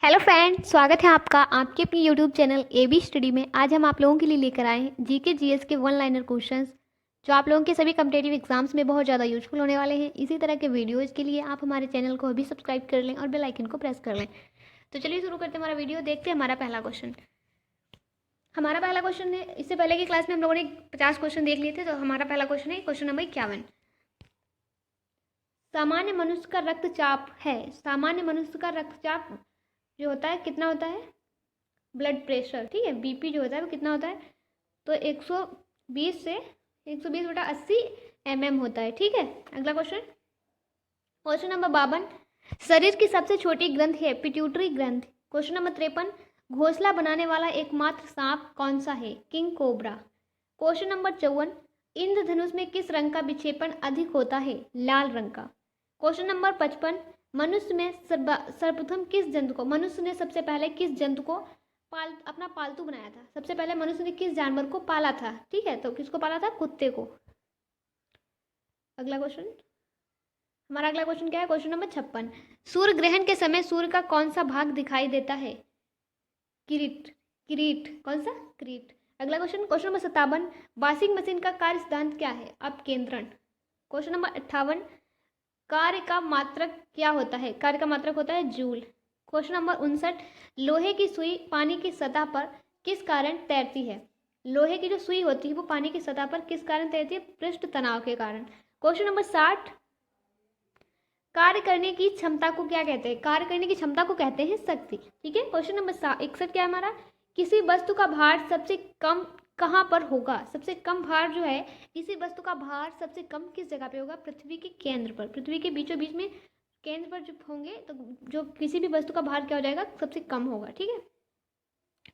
Hello friend, स्वागत है आपका आपके अपनी यूट्यूब चैनल AB स्टडी में। आज हम आप लोगों के लिए लेकर आए हैं जीके जीएस के वन लाइनर क्वेश्चंस जो आप लोगों के सभी कम्पिटेटिव एग्जाम्स में बहुत ज़्यादा यूजफुल होने वाले हैं। इसी तरह के वीडियोस के लिए आप हमारे चैनल को अभी सब्सक्राइब कर लें और बेल आइकन को प्रेस कर लें। तो चलिए शुरू करते हैं हमारा वीडियो। देखते हैं हमारा पहला क्वेश्चन। हमारा पहला क्वेश्चन है, इससे पहले की क्लास में हम लोगों ने 50 क्वेश्चन देख लिए थे। तो हमारा पहला क्वेश्चन है क्वेश्चन नंबर 51। सामान्य मनुष्य का रक्तचाप है, सामान्य मनुष्य का रक्तचाप जो होता है कितना होता है? ब्लड प्रेशर, ठीक है, बीपी जो होता है वो कितना होता है? तो 120 से 120/80 mm होता है, ठीक है। अगला क्वेश्चन, क्वेश्चन नंबर 52। शरीर की सबसे छोटी ग्रंथि है पिट्यूटरी ग्रंथि। Question number 53। घोंसला बनाने वाला एकमात्र सांप कौन सा है? King cobra. Question number 54। इंद्रधनुष में किस रंग का विक्षेपण अधिक होता है? लाल रंग का। Question number 55। मनुष्य में सर्वप्रथम किस जंतु को, मनुष्य ने सबसे पहले किस जंतु को अपना पालतू बनाया था? सबसे पहले मनुष्य ने किस जानवर को पाला था? ठीक है, तो किसको पाला था? कुत्ते को। अगला क्वेश्चन, हमारा अगला क्वेश्चन क्या है? Question number 56। सूर्य ग्रहण के समय सूर्य का कौन सा भाग दिखाई देता है? किरीट, किरीट, कौन सा? किरीट। अगला question, question number 57। Washing machine का कार्य सिद्धांत क्या है? अपकेंद्रण। Question number 58। कार्य का मात्रक क्या होता है? कार्य का मात्रक होता है जूल। Question number 59। लोहे की सुई पानी की सतह पर किस कारण तैरती है? लोहे की जो सुई होती है वो पानी की सतह पर किस कारण तैरती है? पृष्ठ तनाव के कारण। Question number 60। कार्य करने की क्षमता को क्या कहते हैं? कार्य करने की क्षमता को कहते हैं शक्ति, ठीक है। क्वेश्चन नंबर 61 क्या है हमारा? किसी वस्तु का भार सबसे कम कहाँ पर होगा? सबसे कम भार जो है, किसी वस्तु का भार सबसे कम किस जगह पे होगा? पृथ्वी के केंद्र पर, पृथ्वी के बीचों बीच में केंद्र पर जो होंगे तो जो किसी भी वस्तु का भार क्या हो जाएगा? सबसे कम होगा, ठीक है।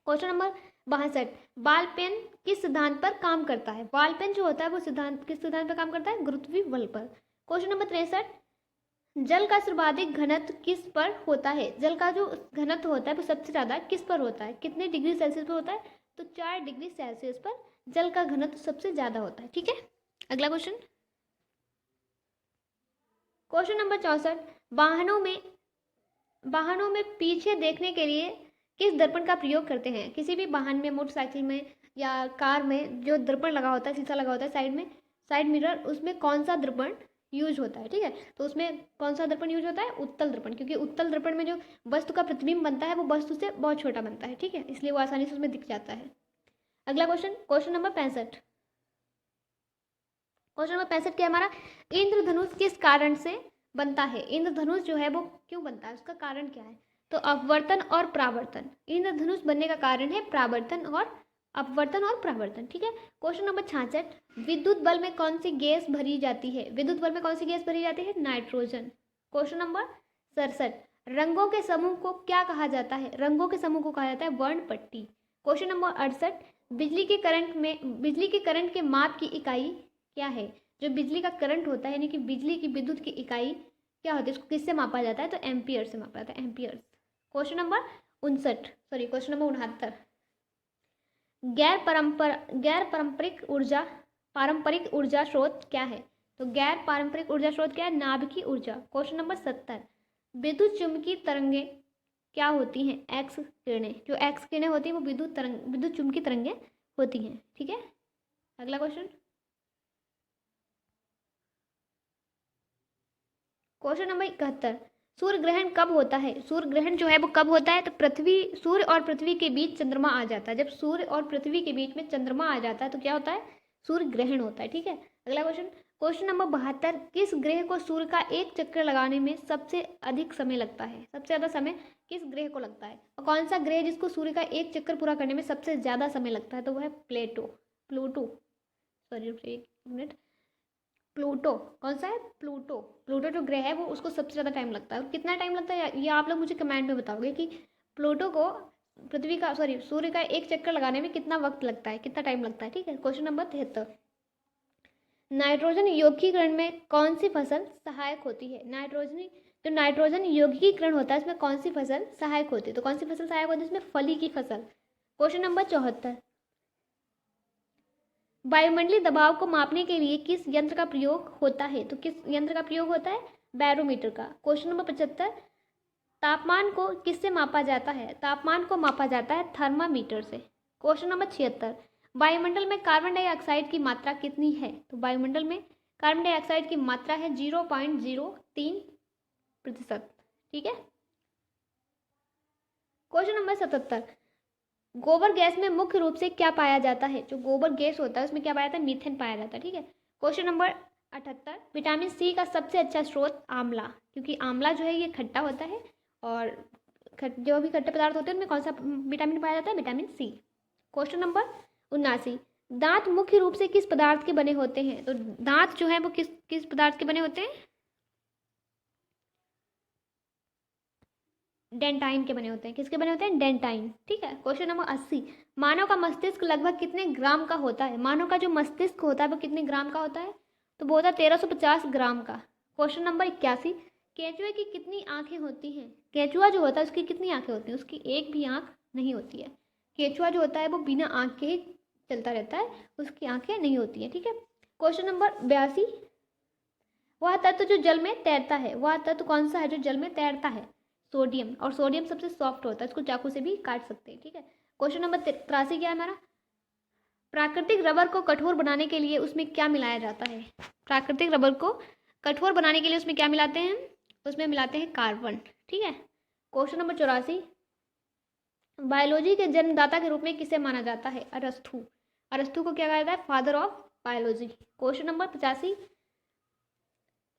Question number 62। बॉल पेन किस सिद्धांत पर काम करता है? बॉल पेन जो होता है वो सिद्धांत किस सिद्धांत पर काम करता है? गुरुत्वीय बल पर। Question number 63। जल का सर्वाधिक घनत्व किस पर होता है? जल का जो घनत्व होता है वो सबसे ज्यादा किस पर होता है? कितने डिग्री सेल्सियस पर होता है? तो 4 डिग्री सेल्सियस पर जल का घनत्व सबसे ज्यादा होता है, ठीक है। अगला क्वेश्चन, क्वेश्चन नंबर 64। वाहनों में पीछे देखने के लिए किस दर्पण का प्रयोग करते हैं? किसी भी वाहन में, मोटरसाइकिल में या कार में जो दर्पण लगा होता है, शीशा लगा होता है साइड में, साइड मिरर, उसमें कौन सा दर्पण यूज होता है? ठीक है, तो उसमें कौन सा दर्पण यूज होता है? उत्तल दर्पण, क्योंकि उत्तल दर्पण में जो वस्तु का प्रतिबिंब बनता है वो वस्तु से बहुत छोटा बनता है, ठीक है, इसलिए वो आसानी से उसमें दिख जाता है। अगला question, question number 65। Question number 65 क्या है हमारा? इंद्रधनुष किस कारण से बनता है? इंद्रधनुष जो है वो क्यों बनता है, उसका कारण क्या है? तो अपवर्तन और परावर्तन। इंद्रधनुष बनने का कारण है परावर्तन और अपवर्तन और परावर्तन, ठीक है। Question number 66। विद्युत बल में कौन सी गैस भरी जाती है? विद्युत बल में कौन सी गैस भरी जाती है? नाइट्रोजन। Question number 67। रंगों के समूह को क्या कहा जाता है? रंगों के समूह को कहा जाता है वर्णपट्टी। Question number 68। बिजली के करंट के माप की इकाई क्या है? जो बिजली का करंट होता है, यानी कि बिजली की विद्युत की इकाई क्या होती है, इसको किससे मापा जाता है? तो एम्पियर से मापा जाता है, एम्पियर। Question number 69। पारंपरिक ऊर्जा स्रोत क्या है? तो गैर पारंपरिक ऊर्जा स्रोत क्या है? नाभिकीय ऊर्जा। Question number 70। विद्युत चुम्बकीय तरंगे क्या होती हैं? एक्स किरणें। जो एक्स किरणें होती हैं वो विद्युत चुम्बकीय तरंगे होती हैं, ठीक है। अगला क्वेश्चन, क्वेश्चन नंबर 71। सूर्य ग्रहण कब होता है? सूर्य ग्रहण जो है वो कब होता है? तो सूर्य और पृथ्वी के बीच चंद्रमा आ जाता है। जब सूर्य और पृथ्वी के बीच में चंद्रमा आ जाता है तो क्या होता है? सूर्य ग्रहण होता है, ठीक है। अगला क्वेश्चन, क्वेश्चन नंबर 72। किस ग्रह को सूर्य का एक चक्कर लगाने में सबसे अधिक समय लगता है? सबसे ज्यादा समय किस ग्रह को लगता है? और कौन सा ग्रह जिसको सूर्य का एक चक्कर पूरा करने में सबसे ज्यादा समय लगता है? तो वो है प्लूटो। सॉरी, एक मिनट। प्लूटो, कौन सा है? प्लूटो जो ग्रह है वो, उसको सबसे ज़्यादा टाइम लगता है। और कितना टाइम लगता है ये आप लोग मुझे कमेंट में बताओगे कि प्लूटो को सूर्य का एक चक्कर लगाने में कितना वक्त लगता है, कितना टाइम लगता है, ठीक है। Question number 73। नाइट्रोजन यौगिकीकरण में कौन सी फसल सहायक होती है? नाइट्रोजन यौगिकीकरण होता है, इसमें कौन सी फसल सहायक होती है? तो कौन सी फसल सहायक होती है? इसमें फली की फसल। Question number 74। वायुमंडलीय दबाव को मापने के लिए किस यंत्र का प्रयोग होता है? तो किस यंत्र का प्रयोग होता है? बैरोमीटर का। Question number 75। तापमान को किससे मापा जाता है? तापमान को मापा जाता है थर्मामीटर से। क्वेश्चन नंबर 76, वायुमंडल में कार्बन डाइऑक्साइड की मात्रा कितनी है? तो वायुमंडल में कार्बन डाइऑक्साइड की मात्रा है 0.03%। ठीक है। क्वेश्चन नंबर 77, गोबर गैस में मुख्य रूप से क्या पाया जाता है? जो गोबर गैस होता है उसमें क्या पाया जाता है? मीथेन पाया जाता है। ठीक है। क्वेश्चन नंबर 78, विटामिन सी का सबसे अच्छा स्रोत आंवला, क्योंकि आंवला जो है ये खट्टा होता है और जो भी खट्टे पदार्थ होते हैं उनमें कौन सा विटामिन पाया जाता है? Vitamin C. क्वेश्चन नंबर 79, दांत मुख्य रूप से किस पदार्थ के बने होते हैं? तो दांत जो है वो किस पदार्थ के बने होते हैं? डेंटाइन के बने होते हैं। किसके बने होते हैं? डेंटाइन। ठीक है। क्वेश्चन नंबर 80, मानव का मस्तिष्क लगभग कितने ग्राम का होता है? मानव का जो मस्तिष्क होता है वो कितने ग्राम का होता है? तो वो होता है 1350 ग्राम का। क्वेश्चन नंबर 81, केंचुए की कितनी आंखें होती हैं? केंचुआ जो होता है उसकी कितनी आंखें होती हैं? उसकी एक भी आंख नहीं होती है। केंचुआ जो होता है वो बिना आंख के ही चलता रहता है, उसकी आंखें नहीं होती हैं। ठीक है। क्वेश्चन नंबर 82, वह तत्व जो जल में तैरता है, वह तत्व कौन सा है जो जल में तैरता है? सोडियम। और सोडियम सबसे सॉफ्ट होता है, इसको चाकू से भी काट सकते हैं। ठीक है। क्वेश्चन नंबर 83 क्या है हमारा? प्राकृतिक रबर को कठोर बनाने के लिए उसमें क्या मिलाया जाता है? प्राकृतिक रबर को कठोर बनाने के लिए उसमें क्या मिलाते हैं? उसमें मिलाते हैं कार्बन। ठीक है। क्वेश्चन नंबर 84, बायोलॉजी के जन्मदाता के रूप में किसे माना जाता है? अरस्तु। अरस्तु को क्या कहा जाता है? Father of biology. Question number 85,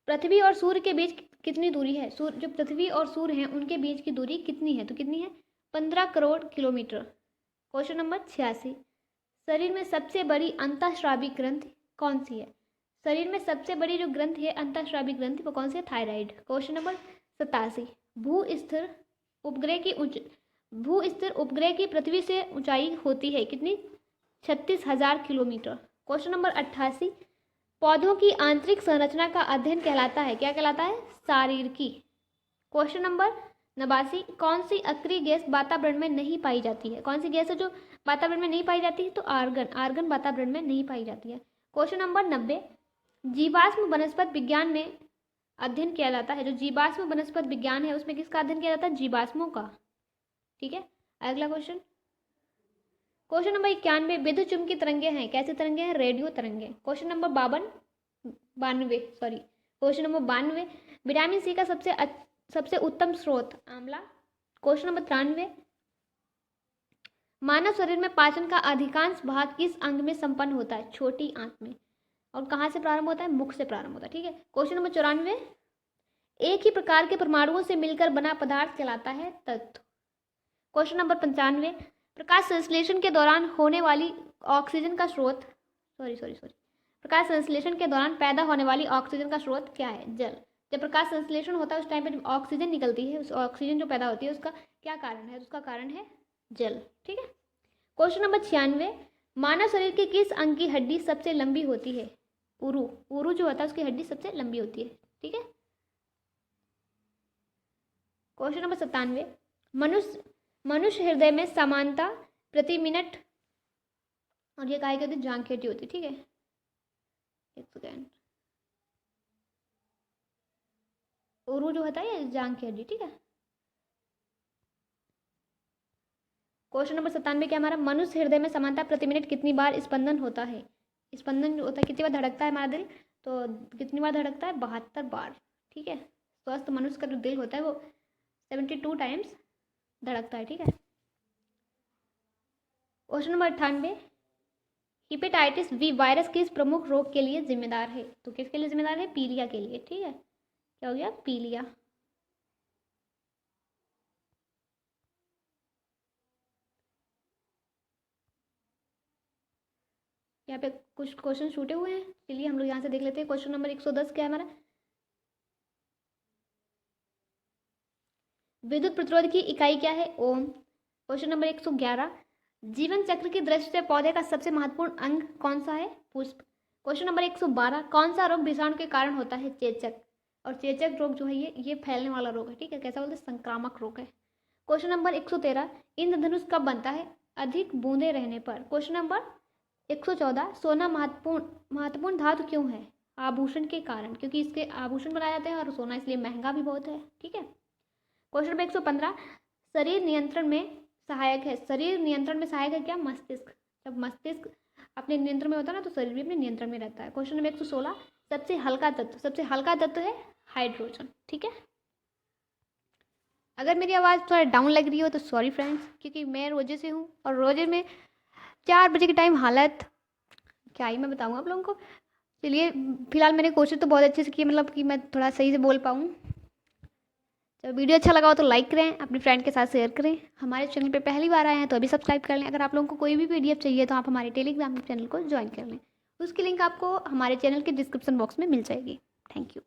पृथ्वी और सूर्य के बीच कितनी दूरी है? सूर्य जो पृथ्वी और सूर्य हैं उनके बीच की दूरी कितनी है? तो कितनी है? 15 करोड़ किलोमीटर। क्वेश्चन नंबर 86, शरीर में सबसे बड़ी अंतःस्रावी ग्रंथि कौन सी है? शरीर में सबसे बड़ी जो ग्रंथि है अंतःस्रावी ग्रंथि वो कौन सी है? थायराइड। क्वेश्चन नंबर 87, भू स्थिर उपग्रह की पृथ्वी से ऊंचाई होती है कितनी? 36,000 किलोमीटर। क्वेश्चन नंबर 88, पौधों की आंतरिक संरचना का अध्ययन कहलाता है, क्या कहलाता है? शारीरकी। क्वेश्चन नंबर 89, कौन सी अक्रिय गैस वातावरण में नहीं पाई जाती है? कौन सी गैस है जो वातावरण में नहीं पाई जाती है? तो आर्गन। आर्गन वातावरण में नहीं पाई जाती है। क्वेश्चन नंबर 90, जीवाश्म वनस्पति विज्ञान में अध्ययन किया जाता है, जो जीवाश्म वनस्पति विज्ञान है उसमें किसका अध्ययन किया जाता है? जीवाश्मों का। ठीक है। अगला क्वेश्चन, क्वेश्चन नंबर 91, विद्युत चुम्बकीय तरंगे हैं, कैसे तरंगे हैं? रेडियो तरंगे। क्वेश्चन नंबर 92, विटामिन सी का सबसे उत्तम स्रोत आंवला। क्वेश्चन नंबर 93, मानव शरीर में पाचन का अधिकांश भाग किस अंग में संपन्न होता है? छोटी आंत में। और कहाँ से प्रारंभ होता है? मुख से प्रारंभ होता है। ठीक है। क्वेश्चन नंबर 94, एक ही प्रकार के परमाणुओं से मिलकर बना पदार्थ कहलाता है तत्व। क्वेश्चन नंबर 95, प्रकाश संश्लेषण के दौरान होने वाली ऑक्सीजन का स्रोत प्रकाश संश्लेषण के दौरान पैदा होने वाली ऑक्सीजन का स्रोत क्या है? जल। जब प्रकाश संश्लेषण होता है उस टाइम पे ऑक्सीजन निकलती है, उस ऑक्सीजन जो पैदा होती है उसका क्या कारण है? उसका कारण है जल। ठीक है। क्वेश्चन नंबर 96, मानव शरीर के किस अंग की हड्डी सबसे लंबी होती है? उरु। उरु जो होता है उसकी हड्डी सबसे लंबी होती है। ठीक है। क्वेश्चन नंबर 97, मनुष्य हृदय में समानता प्रति मिनट, और ये काय कहते हैं? जांघ की हड्डी होती है। ठीक है। एक सेकेंड, उरु जो होता है ये जांघ की हड्डी। ठीक है। क्वेश्चन नंबर 97 क्या हमारा? मनुष्य हृदय में समानता प्रति मिनट कितनी बार स्पंदन होता है? स्पंदन जो होता है कितनी बार धड़कता है हमारा दिल? तो कितनी बार धड़कता है? 72 बार। ठीक है। स्वस्थ मनुष्य का जो दिल होता है वो 72 टाइम्स धड़कता है। ठीक है। Question number 98, hepatitis B virus किस प्रमुख रोग के लिए जिम्मेदार है? तो किसके लिए जिम्मेदार है? पीलिया के लिए। ठीक है। क्या हो गया? पीलिया। यहाँ पे कुछ क्वेश्चन छूटे हुए हैं, चलिए हम लोग यहाँ से देख लेते हैं। क्वेश्चन नंबर 110 क्या है हमारा? विद्युत प्रतिरोध की इकाई क्या है? ओम। क्वेश्चन नंबर 111, जीवन चक्र की दृष्टि से पौधे का सबसे महत्वपूर्ण अंग कौन सा है? पुष्प। क्वेश्चन नंबर 112, कौन सा रोग विषाणु के कारण होता है? चेचक। और चेचक रोग जो है ये फैलने वाला रोग है। ठीक है। कैसा बोलते हैं? संक्रामक रोग है। क्वेश्चन नंबर 113, इंद्रधनुष कब बनता है? अधिक बूंदे रहने पर। क्वेश्चन नंबर 114, सोना महत्वपूर्ण धातु क्यों है? आभूषण के कारण, क्योंकि इसके आभूषण बनाए जाते हैं और सोना इसलिए महंगा भी बहुत है। ठीक है। क्वेश्चन नंबर 115, शरीर नियंत्रण में सहायक है। शरीर नियंत्रण में सहायक है क्या? मस्तिष्क। जब मस्तिष्क अपने नियंत्रण में होता है ना तो शरीर भी अपने नियंत्रण में रहता है। क्वेश्चन नंबर 116, सबसे हल्का तत्व है हाइड्रोजन। ठीक है। अगर मेरी आवाज़ थोड़ा डाउन लग रही हो तो सॉरी फ्रेंड्स, क्योंकि मैं रोजे से हूँ और रोजे में 4 बजे के टाइम हालत क्या ही मैं बताऊँ आप लोगों को। चलिए, फिलहाल मैंने कोशिश तो बहुत अच्छे से की, मतलब कि मैं थोड़ा सही से बोल पाऊँ। जब वीडियो अच्छा लगा हो तो लाइक करें, अपनी फ्रेंड के साथ शेयर करें। हमारे चैनल पे पहली बार आए हैं तो अभी सब्सक्राइब कर लें। अगर आप लोगों को कोई भी पीडीएफ चाहिए तो आप हमारे टेलीग्राम चैनल को ज्वाइन कर लें। उसकी लिंक आपको हमारे चैनल के डिस्क्रिप्शन बॉक्स में मिल जाएगी। Thank you.